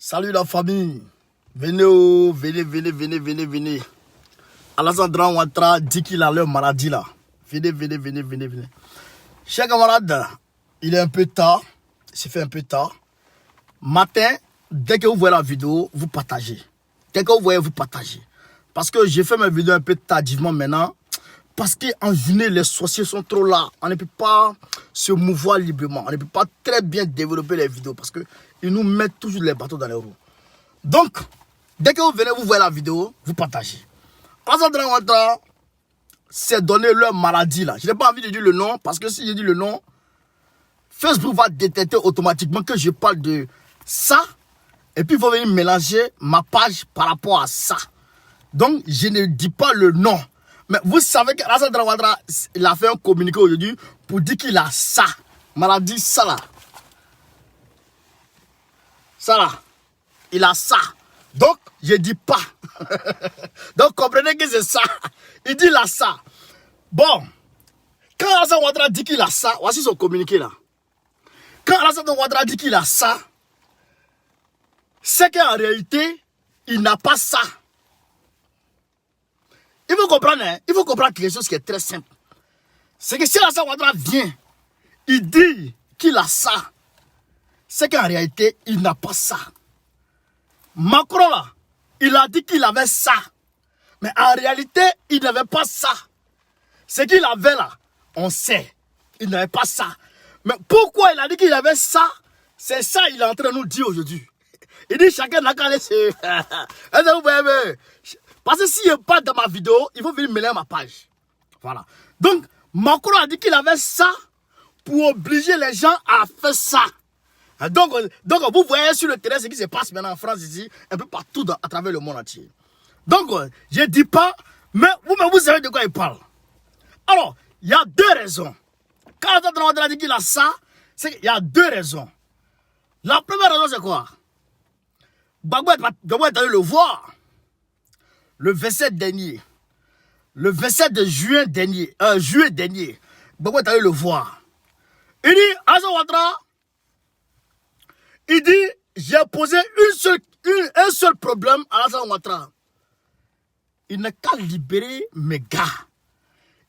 Salut la famille. Venez, oh, venez. Alassane Ouattara dit qu'il a leur maladie là. Venez. Chers camarades, il est un peu tard. C'est fait un peu tard. Matin, dès que vous voyez la vidéo, vous partagez. Dès que vous voyez, vous partagez. Parce que j'ai fait mes vidéos un peu tardivement maintenant. Parce qu'en journée, les sorciers sont trop là. On ne peut pas se mouvoir librement. On ne peut pas très bien développer les vidéos. Parce qu'ils nous mettent toujours les bateaux dans les roues. Donc, dès que vous venez, vous voyez la vidéo, vous partagez. Alassane Ouattara s'est donné leur maladie là. Je n'ai pas envie de dire le nom. Parce que si je dis le nom, Facebook va détecter automatiquement que je parle de ça. Et puis, il faut venir mélanger ma page par rapport à ça. Donc, je ne dis pas le nom. Mais vous savez qu'Alassane Ouattara, il a fait un communiqué aujourd'hui pour dire qu'il a ça. Maladie, ça là. Ça là. Il a ça. Donc, je ne dis pas. Donc, comprenez que c'est ça. Il dit il a ça. Bon. Quand Alassane Ouattara dit qu'il a ça, voici son communiqué là. Quand Alassane Ouattara dit qu'il a ça, c'est qu'en réalité, il n'a pas ça. Il faut comprendre, hein? Il faut comprendre quelque chose qui est très simple. C'est que si Alassane Ouattara vient, il dit qu'il a ça, c'est qu'en réalité, il n'a pas ça. Macron, là, il a dit qu'il avait ça. Mais en réalité, il n'avait pas ça. Ce qu'il avait là, on sait. Il n'avait pas ça. Mais pourquoi il a dit qu'il avait ça? C'est ça qu'il est en train de nous dire aujourd'hui. Il dit chacun n'a qu'à laisser. Parce que s'il n'est pas dans ma vidéo, il faut venir mêler ma page. Voilà. Donc, Macron a dit qu'il avait ça pour obliger les gens à faire ça. Donc vous voyez sur le terrain ce qui se passe maintenant en France ici, un peu partout à travers le monde entier. Donc, je ne dis pas, mais vous savez de quoi il parle. Alors, il y a deux raisons. Quand Alassane Ouattara dit qu'il a ça, c'est qu'il y a deux raisons. La première raison, c'est quoi? Gbagbo est allé le voir le 27 dernier. Le 27 de juillet dernier. Gbagbo est allé le voir. Il dit, Alassane Ouattara, il dit, j'ai posé un seul problème à Alassane Ouattara. Il n'a qu'à libérer mes gars.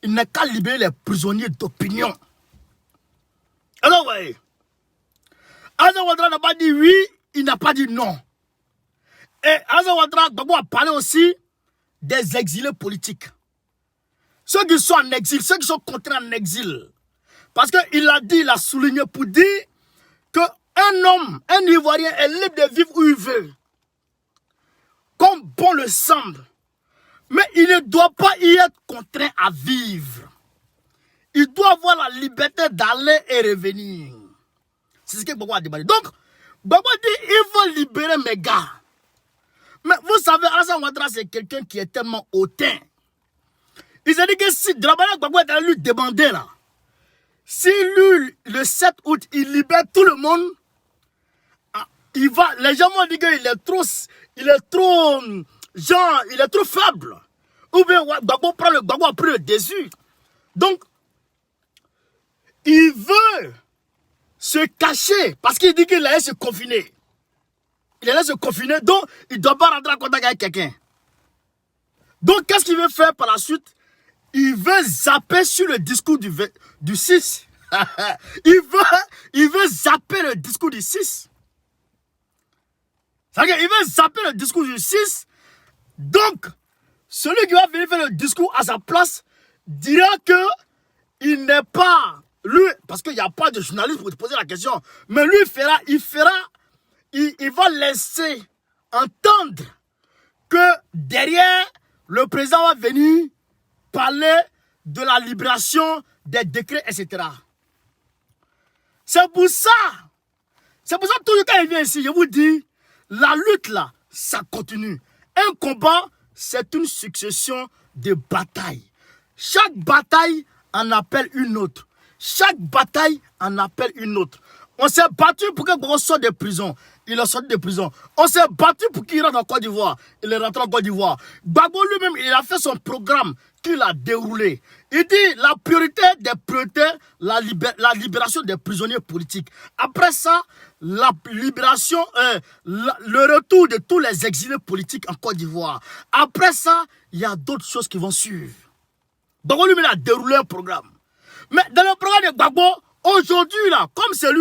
Il n'a qu'à libérer les prisonniers d'opinion. Alors, voyez. Alassane Ouattara n'a pas dit oui, il n'a pas dit non. Et Alassane Ouattara, Gbagbo a parlé aussi des exilés politiques. Ceux qui sont en exil, ceux qui sont contraints en exil. Parce qu'il a dit, il a souligné pour dire que un homme, un Ivoirien est libre de vivre où il veut. Comme bon le semble. Mais il ne doit pas y être contraint à vivre. Il doit avoir la liberté d'aller et revenir. C'est ce que Gbagbo a demandé. Donc, Gbagbo dit, il faut libérer mes gars. Mais vous savez, Alassane Ouattara, c'est quelqu'un qui est tellement hautain. Il s'est dit que si, de la manière que Gbagbo est allé lui demander là, si lui, le 7 août, il libère tout le monde, les gens vont dire qu'il est trop, il est trop faible. Ou bien Gbagbo a pris le dessus. Donc, il veut se cacher parce qu'il dit qu'il allait se confiner. Il allait se confiner, donc il ne doit pas rentrer en contact avec quelqu'un. Donc, qu'est-ce qu'il veut faire par la suite? Il veut zapper sur le discours du 6. il veut zapper le discours du 6. C'est-à-dire qu'il veut zapper le discours du 6. Donc, celui qui va venir faire le discours à sa place dira que il n'est pas lui, parce qu'il n'y a pas de journaliste pour te poser la question. Mais lui, il va laisser entendre que derrière, le président va venir parler de la libération des décrets, etc. C'est pour ça, toujours quand il vient ici, je vous dis, la lutte là, ça continue. Un combat, c'est une succession de batailles. Chaque bataille en appelle une autre. On s'est battu pour que Gbagbo sorte de prison. Il est sorti de prison. On s'est battu pour qu'il rentre en Côte d'Ivoire. Il est rentré en Côte d'Ivoire. Gbagbo lui-même, il a fait son programme qu'il a déroulé. Il dit la priorité des priorités, la libération des prisonniers politiques. Après ça, la libération, le retour de tous les exilés politiques en Côte d'Ivoire. Après ça, il y a d'autres choses qui vont suivre. Donc on lui met à dérouler un programme. Mais dans le programme de Gbagbo, aujourd'hui là, comme c'est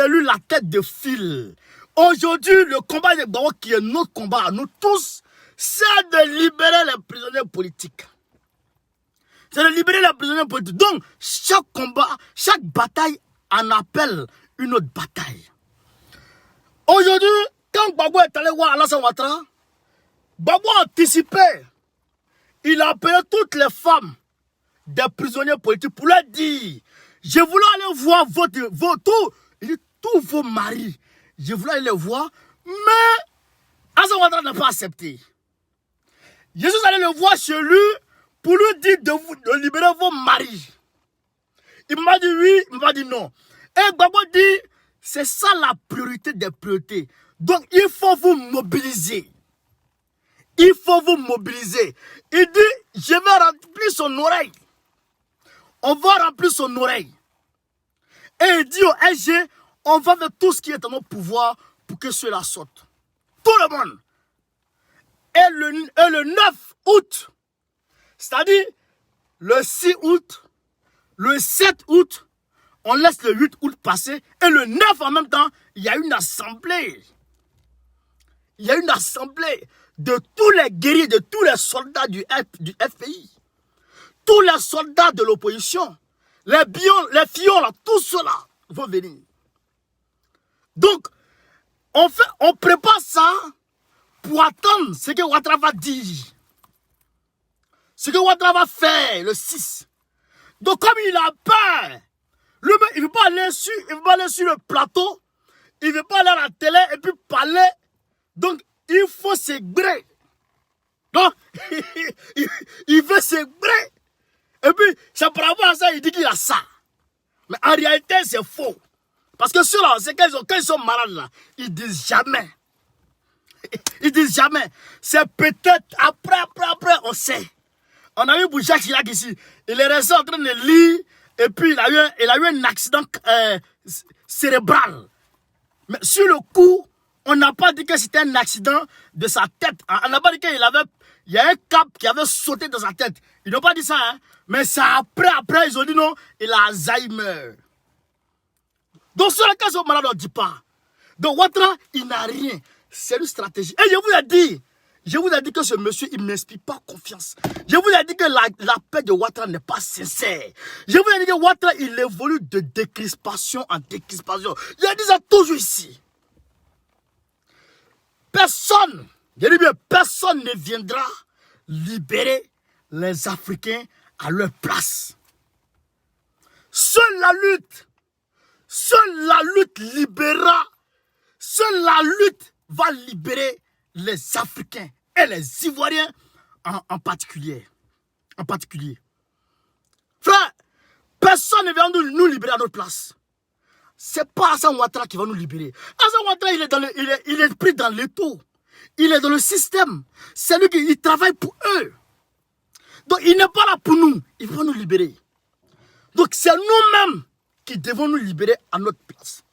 lui la tête de file, aujourd'hui le combat de Gbagbo qui est notre combat, nous tous, c'est de libérer les prisonniers politiques. C'est de libérer les prisonniers politiques. Donc, chaque combat, chaque bataille en appelle une autre bataille. Aujourd'hui, quand Gbagbo est allé voir Alassane Ouattara, Gbagbo a anticipé. Il a appelé toutes les femmes des prisonniers politiques pour leur dire, je voulais aller voir tous vos maris. Je voulais aller les voir, mais Alassane Ouattara n'a pas accepté. Je suis allé le voir chez lui pour lui dire de libérer vos maris. Il m'a dit oui, il m'a dit non. Et Gbagbo dit, c'est ça la priorité des priorités. Donc il faut vous mobiliser. Il faut vous mobiliser. Il dit, je vais remplir son oreille. On va remplir son oreille. Et il dit au SG, on va faire tout ce qui est en notre pouvoir pour que cela sorte. Tout le monde. Et le 9 août, c'est-à-dire le 6 août, le 7 août, on laisse le 8 août passer. Et le 9 en même temps, il y a une assemblée. Il y a une assemblée de tous les guerriers, de tous les soldats du FPI. Tous les soldats de l'opposition. Les fions, là, tous ceux-là vont venir. Donc, on prépare ça pour attendre ce que Ouattara va dire. Ce que Ouattara va faire le 6. Donc comme il a peur, lui-même, il ne veut pas aller sur le plateau, il ne veut pas aller à la télé et puis parler. Donc il faut se gré. Donc il veut se gré. Et puis c'est par rapport à ça, il dit qu'il a ça. Mais en réalité, c'est faux. Parce que ceux-là, c'est quand ils sont malades là, ils disent jamais. Ils disent jamais. C'est peut-être après, on sait. On a eu Jacques Chirac ici. Il est resté en train de lire et puis il a eu un accident cérébral. Mais sur le coup, on n'a pas dit que c'était un accident de sa tête. On n'a pas dit qu'il y a un cap qui avait sauté dans sa tête. Ils n'ont pas dit ça, hein. Mais c'est après, ils ont dit non, il a Alzheimer. Donc sur le cas, ce malade, on ne dit pas. Donc Ouattara, il n'a rien. C'est une stratégie. Et je vous ai dit que ce monsieur, il ne m'inspire pas confiance. Je vous ai dit que la paix de Ouattara n'est pas sincère. Je vous ai dit que Ouattara, il évolue de décrispation en décrispation. Je dis ça toujours ici. Personne, je dis bien, personne ne viendra libérer les Africains à leur place. Seule la lutte libérera, seule la lutte va libérer les Africains et les Ivoiriens en particulier. Frère, personne ne vient nous libérer à notre place. C'est pas Alassane Ouattara qui va nous libérer. Alassane Ouattara, il est pris dans l'étau. Il est dans le système. C'est lui qui travaille pour eux. Donc il n'est pas là pour nous. Il va nous libérer. Donc c'est nous-mêmes qui devons nous libérer à notre place.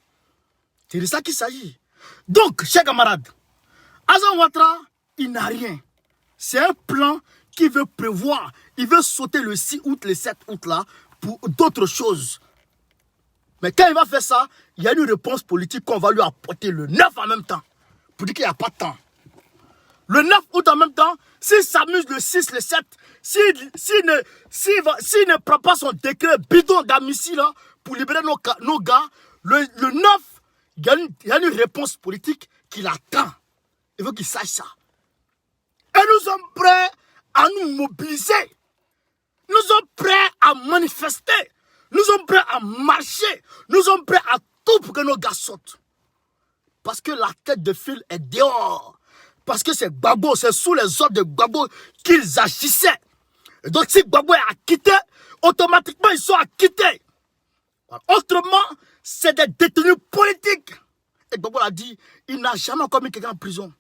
C'est de ça qu'il s'agit. Donc, chers camarades, Alassane Ouattara, il n'a rien. C'est un plan qu'il veut prévoir. Il veut sauter le 6 août, le 7 août là, pour d'autres choses. Mais quand il va faire ça, il y a une réponse politique qu'on va lui apporter le 9 en même temps. Pour dire qu'il n'y a pas de temps. Le 9 août en même temps, s'il s'amuse le 6, le 7, s'il ne prend pas son décret bidon d'Amici là, pour libérer nos gars, le 9, il y a une réponse politique qui l'attend. Il veut qu'il sache ça. Et nous sommes prêts à nous mobiliser. Nous sommes prêts à manifester. Nous sommes prêts à marcher. Nous sommes prêts à tout pour que nos gars sortent. Parce que la tête de file est dehors. Parce que c'est Gbagbo, c'est sous les ordres de Gbagbo qu'ils agissaient. Et donc si Gbagbo est acquitté, automatiquement ils sont acquittés. Autrement, c'est des détenus politiques. Et Gbagbo l'a dit, il n'a jamais commis quelqu'un en prison.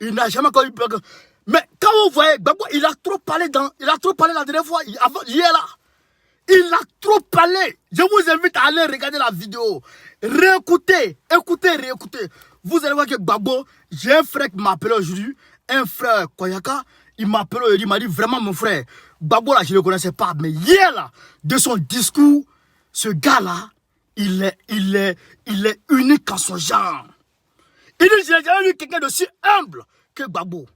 Il n'a jamais commis quelqu'un. Mais quand vous voyez, Gbagbo, il a trop parlé la dernière fois, hier là. Il a trop parlé. Je vous invite à aller regarder la vidéo. Réécoutez, réécoutez. Vous allez voir que Gbagbo, j'ai un frère qui m'a appelé aujourd'hui, un frère Koyaka, il m'a appelé, il m'a dit vraiment mon frère, Gbagbo là, je ne le connaissais pas, mais hier là, de son discours, ce gars là, il est unique en son genre. Il dit, je n'ai jamais vu quelqu'un de si humble que Gbagbo.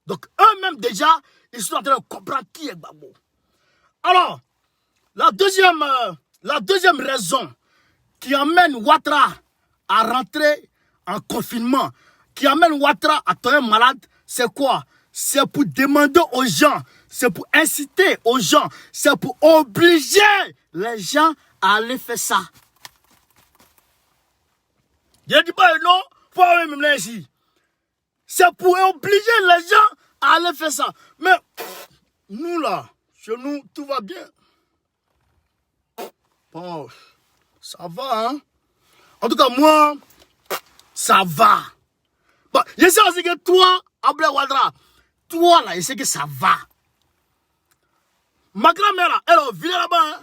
Donc eux-mêmes déjà, ils sont en train de comprendre qui est Gbagbo. Alors, la deuxième raison qui amène Ouattara à rentrer en confinement, qui amène Ouattara à tomber malade, c'est quoi? C'est pour demander aux gens, c'est pour inciter aux gens, c'est pour obliger les gens à aller faire ça. Je ne dis pas non, faut même là ici. C'est pour obliger les gens à aller faire ça. Mais nous là, chez nous, tout va bien. Bon, ça va, hein. En tout cas, moi, ça va. Bon, je sais aussi que toi, Abdel Ouattara, toi là, je sais que ça va. Ma grand-mère là, elle vit là-bas. Hein?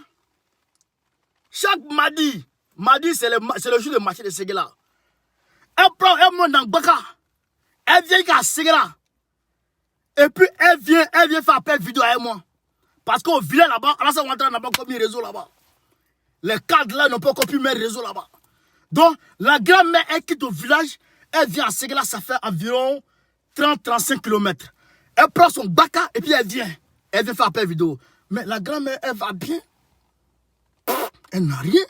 Chaque mardi c'est le jour de marché de Séguéla. Elle prend un monde dans Baka. Elle vient à Séguéla. Et puis elle vient faire appel vidéo avec moi. Parce qu'au village là-bas, Alassane Ouattara n'a pas encore mis réseau là-bas. Les cadres là n'ont pas encore pu mettre réseau là-bas. Donc, la grand-mère, elle quitte au village, elle vient à Séguéla, ça fait environ 30-35 km. Elle prend son Baka et puis elle vient faire appel vidéo. Mais la grand-mère, elle va bien. Elle n'a rien.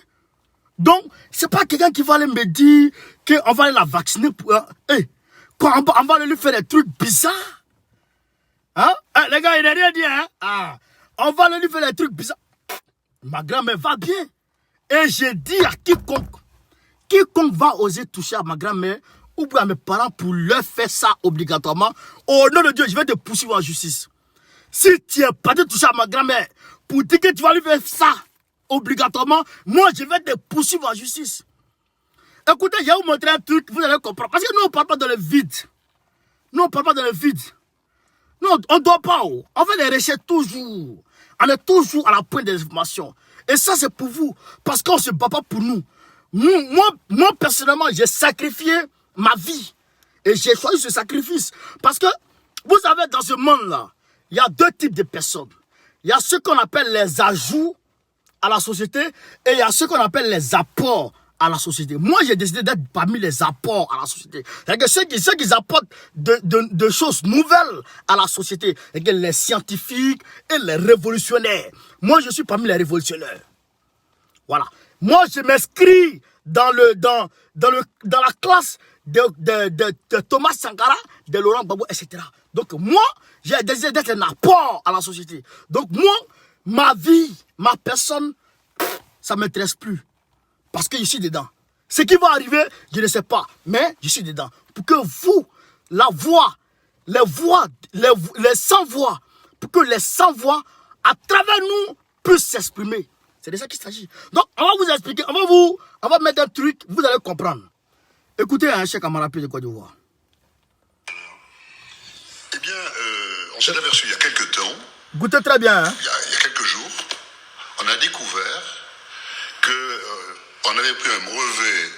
Donc, c'est pas quelqu'un qui va aller me dire qu'on va aller la vacciner pour... on va aller lui faire des trucs bizarres. Hein? Les gars, il n'a rien dit, hein? Ah, on va aller lui faire des trucs bizarres. Ma grand-mère va bien. Et j'ai dit à quiconque va oser toucher à ma grand-mère ou à mes parents pour leur faire ça obligatoirement, au nom de Dieu, je vais te poursuivre en justice. Si tu es pas de toucher à ma grand-mère pour dire que tu vas lui faire ça obligatoirement, moi je vais te poursuivre en justice. Écoutez, je vais vous montrer un truc, vous allez comprendre. Parce que nous on ne parle pas dans le vide. Nous on ne parle pas dans le vide. Nous on ne doit pas. On fait des recherches toujours. On est toujours à la pointe des informations. Et ça c'est pour vous. Parce qu'on ne se bat pas pour nous. Moi personnellement, j'ai sacrifié ma vie. Et j'ai choisi ce sacrifice. Parce que, vous savez, dans ce monde-là, il y a deux types de personnes. Il y a ceux qu'on appelle les ajouts à la société et il y a ceux qu'on appelle les apports à la société. Moi, j'ai décidé d'être parmi les apports à la société. C'est-à-dire que ceux qui apportent de choses nouvelles à la société, c'est-à-dire les scientifiques et les révolutionnaires. Moi, je suis parmi les révolutionnaires. Voilà. Moi, je m'inscris dans la classe de Thomas Sankara, de Laurent Gbagbo, etc. Donc, moi, j'ai décidé d'être un apport à la société. Donc, moi, ma vie, ma personne, ça ne m'intéresse plus. Parce que je suis dedans. Ce qui va arriver, je ne sais pas. Mais je suis dedans. Pour que vous, la voix, les sans-voix, pour que les sans-voix, à travers nous, puissent s'exprimer. C'est de ça qu'il s'agit. Donc, on va vous expliquer, on va mettre un truc, vous allez comprendre. Écoutez un chèque à Marapé de Côte d'Ivoire. Eh bien, on s'est aperçu il y a quelques temps. Goûtez très bien. Hein? Il y a quelques jours, on a découvert qu'on avait pris un brevet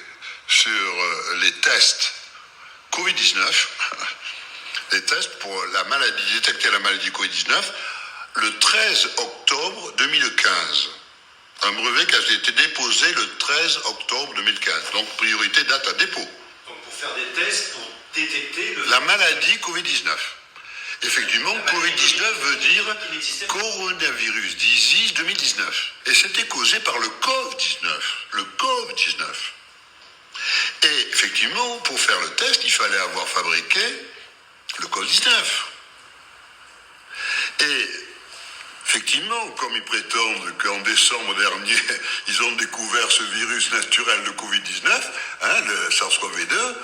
sur les tests Covid-19, les tests pour la maladie, détecter la maladie Covid-19, le 13 octobre 2015. Un brevet qui a été déposé le 13 octobre 2015. Donc, priorité date à dépôt. Donc, pour faire des tests pour détecter la maladie Covid-19. Effectivement, Covid-19 veut dire Coronavirus Disease 2019. Et c'était causé par le COVID-19. Le COVID-19. Et effectivement, pour faire le test, il fallait avoir fabriqué le COVID-19. Et effectivement, comme ils prétendent qu'en décembre dernier, ils ont découvert ce virus naturel de Covid-19, hein, le SARS-CoV-2,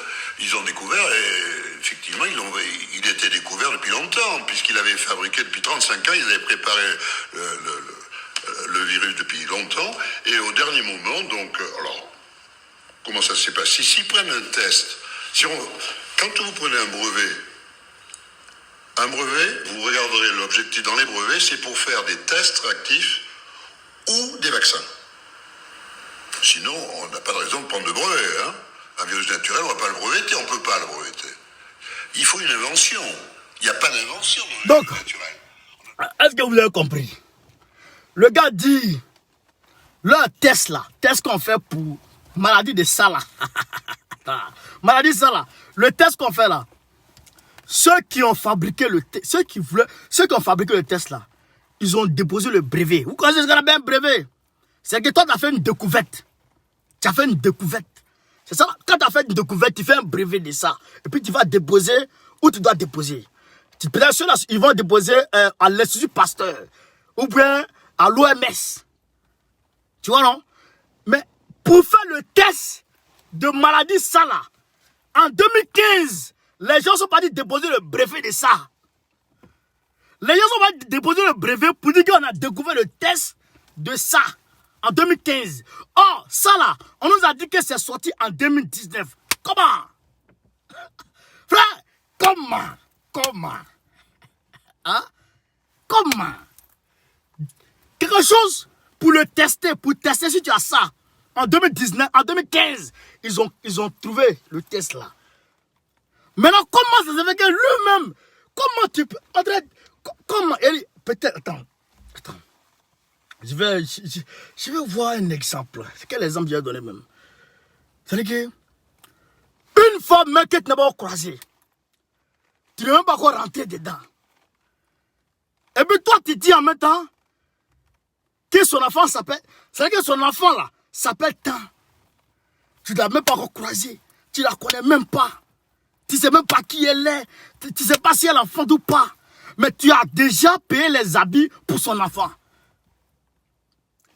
ils ont découvert, et effectivement, il était découvert depuis longtemps, puisqu'il avait fabriqué depuis 35 ans, ils avaient préparé le virus depuis longtemps, et au dernier moment, donc, alors, comment ça s'est passé? S'ils prennent un test, quand vous prenez un brevet, Un brevet, vous regarderez l'objectif dans les brevets, c'est pour faire des tests réactifs ou des vaccins. Sinon, on n'a pas de raison de prendre de brevet. Hein. Un virus naturel, on ne va pas le breveter, on ne peut pas le breveter. Il faut une invention. Il n'y a pas d'invention dans le virus naturel. Est-ce que vous avez compris? Le gars dit, le test là, test qu'on fait pour maladie de ça là. Maladie de ça là. Le test qu'on fait là. Ceux qui ont fabriqué le test, ceux qui ont fabriqué le test là, ils ont déposé le brevet. Vous connaissez ce qu'on appelle un brevet? C'est que toi, tu as fait une découverte. Tu as fait une découverte. C'est ça. Quand tu as fait une découverte, tu fais un brevet de ça. Et puis tu vas déposer où tu dois déposer. Peut-être ceux-là, ils vont déposer à l'Institut Pasteur. Ou bien à l'OMS. Tu vois, non? Mais pour faire le test de maladie ça là, en 2015, les gens sont partis déposer le brevet de ça. Les gens sont partis déposer le brevet pour dire qu'on a découvert le test de ça en 2015. Or, ça là, on nous a dit que c'est sorti en 2019. Comment? Frère, comment? Hein? Comment? Quelque chose pour le tester, pour tester si tu as ça. En 2019, en 2015, ils ont trouvé le test là. Maintenant, comment ça se fait que lui-même, comment tu peux, comment, peut-être, attends, je vais voir un exemple. C'est quel exemple je vais donner même? C'est-à-dire que, une fois même que tu n'as pas croisé, tu n'es même pas encore rentré dedans. Et puis toi, tu dis en même temps, que son enfant s'appelle, c'est-à-dire que son enfant là, s'appelle tant. Tu ne l'as même pas encore croisé, tu ne la connais même pas. Tu ne sais même pas qui elle est. Tu ne sais pas si elle enfante ou pas. Mais tu as déjà payé les habits pour son enfant.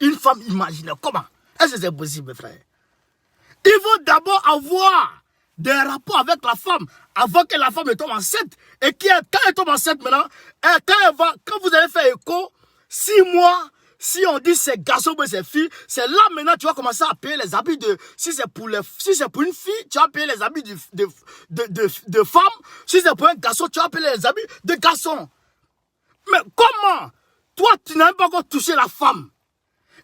Une femme imaginaire. Comment? Est-ce que c'est possible, frère? Il faut d'abord avoir des rapports avec la femme avant que la femme tombe enceinte. Et quand elle tombe enceinte maintenant, quand vous allez faire écho, 6 mois, si on dit c'est garçon ou c'est fille, c'est là maintenant tu vas commencer à payer les habits de... Si c'est pour une fille, tu vas payer les habits de femme. Si c'est pour un garçon, tu vas payer les habits de garçon. Mais comment? Toi, tu n'as même pas encore touché la femme.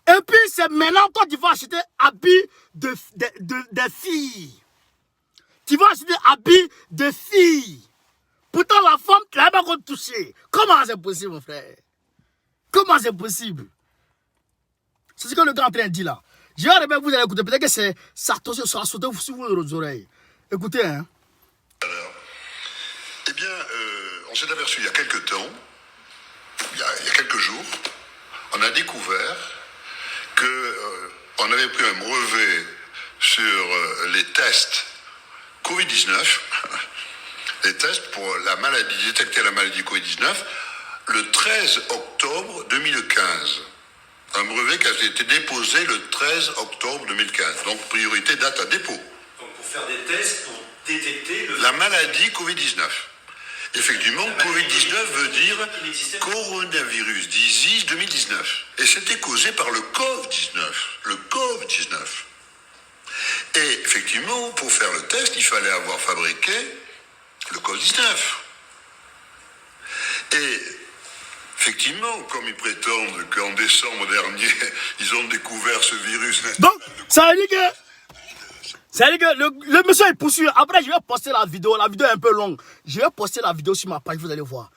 Et puis c'est maintenant toi tu vas acheter habits de filles. Tu vas acheter habits de filles. Pourtant la femme, tu n'as même pas encore touché. Comment c'est possible, mon frère? Comment c'est possible? C'est ce que le gars est en train de dire là. Je vais arriver, vous allez écouter. Peut-être que ça a sauté sur vos oreilles. Écoutez, hein. Alors, eh bien, on s'est aperçu il y a quelques temps, il y a quelques jours, on a découvert qu'on avait pris un brevet sur les tests Covid-19, les tests pour la maladie, détecter la maladie Covid-19, le 13 octobre 2015. Un brevet qui a été déposé le 13 octobre 2015. Donc, priorité date à dépôt. Donc, pour faire des tests pour détecter la maladie Covid-19. Effectivement, Covid-19 veut dire Coronavirus Disease 2019. Et c'était causé par le COVID-19. Le COVID-19. Et effectivement, pour faire le test, il fallait avoir fabriqué le COVID-19. Et effectivement, comme ils prétendent qu'en décembre dernier, ils ont découvert ce virus. Donc, ça veut dire que le monsieur il poursuit. Après, je vais poster la vidéo. La vidéo est un peu longue. Je vais poster la vidéo sur ma page, vous allez voir.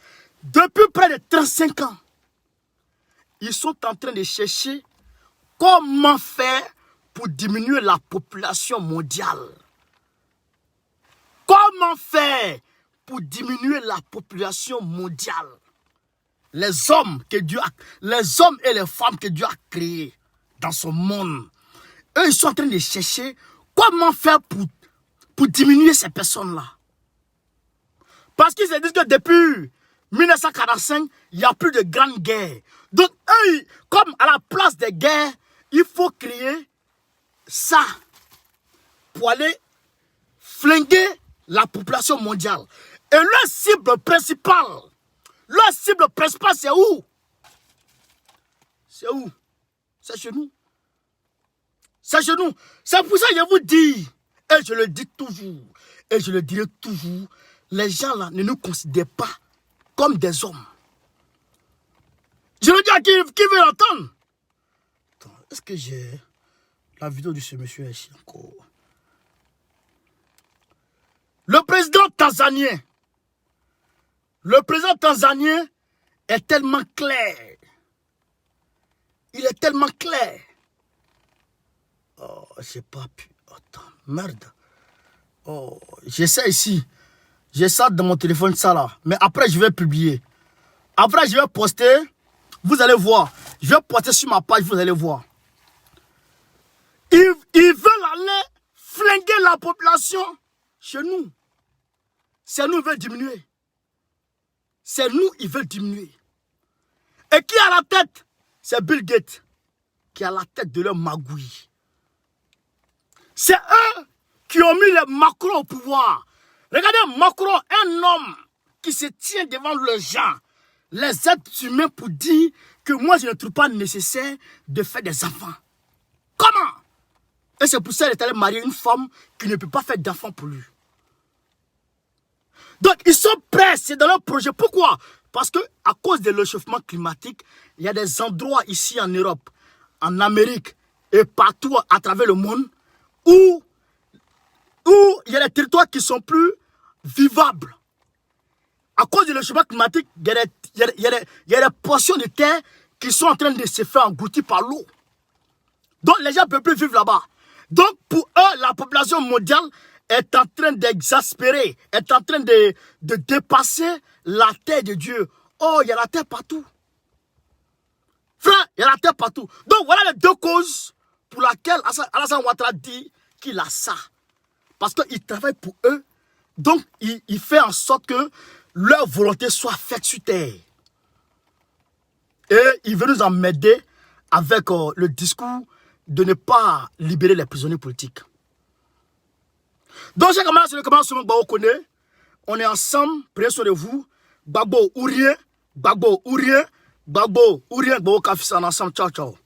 Depuis près de 35 ans, ils sont en train de chercher comment faire pour diminuer la population mondiale. Comment faire pour diminuer la population mondiale? Les hommes et les femmes que Dieu a créés dans son monde, eux, ils sont en train de chercher comment faire pour diminuer ces personnes-là. Parce qu'ils se disent que depuis 1945, il n'y a plus de grandes guerres. Donc, eux, comme à la place des guerres, il faut créer ça pour aller flinguer la population mondiale. Et leur cible principale, c'est où? C'est où? C'est chez nous. C'est chez nous. C'est pour ça que je vous dis, et je le dis toujours, et je le dirai toujours, les gens là ne nous considèrent pas comme des hommes. Je le dis à qui veut l'entendre. Est-ce que j'ai la vidéo de ce monsieur ici encore? Le président tanzanien est tellement clair. Il est tellement clair. Oh, j'ai pas pu. Attends, merde. Oh, j'ai ça ici. J'ai ça dans mon téléphone, ça là. Mais après, je vais publier. Après, je vais poster. Vous allez voir. Je vais poster sur ma page, vous allez voir. Ils veulent aller flinguer la population chez nous. C'est nous, ils veulent diminuer. C'est nous, ils veulent diminuer. Et qui a la tête? C'est Bill Gates qui a la tête de leur magouille. C'est eux qui ont mis les Macron au pouvoir. Regardez Macron, un homme qui se tient devant les gens, les êtres humains, pour dire que moi je ne trouve pas nécessaire de faire des enfants. Comment? Et c'est pour ça qu'il est allé marier une femme qui ne peut pas faire d'enfants pour lui. Donc ils sont prêts, c'est dans leur projet. Pourquoi? Parce que à cause de l'échauffement climatique, il y a des endroits ici en Europe, en Amérique et partout à travers le monde où il y a des territoires qui sont plus vivables. À cause de l'échauffement climatique, il y a des portions de terre qui sont en train de se faire engloutir par l'eau. Donc les gens ne peuvent plus vivre là-bas. Donc pour eux, la population mondiale est en train d'exaspérer, est en train de dépasser la terre de Dieu. Oh, il y a la terre partout. Frère, il y a la terre partout. Donc voilà les deux causes pour lesquelles Alassane Ouattara dit qu'il a ça. Parce qu'il travaille pour eux. Donc il fait en sorte que leur volonté soit faite sur terre. Et il veut nous emmerder avec le discours de ne pas libérer les prisonniers politiques. Donc, j'ai commencé le commencement, on est ensemble, prenez soin de vous. Gbagbo ou rien, Gbagbo ou rien, Gbagbo ou rien, Gbagbo Kafisa ensemble, ciao, ciao.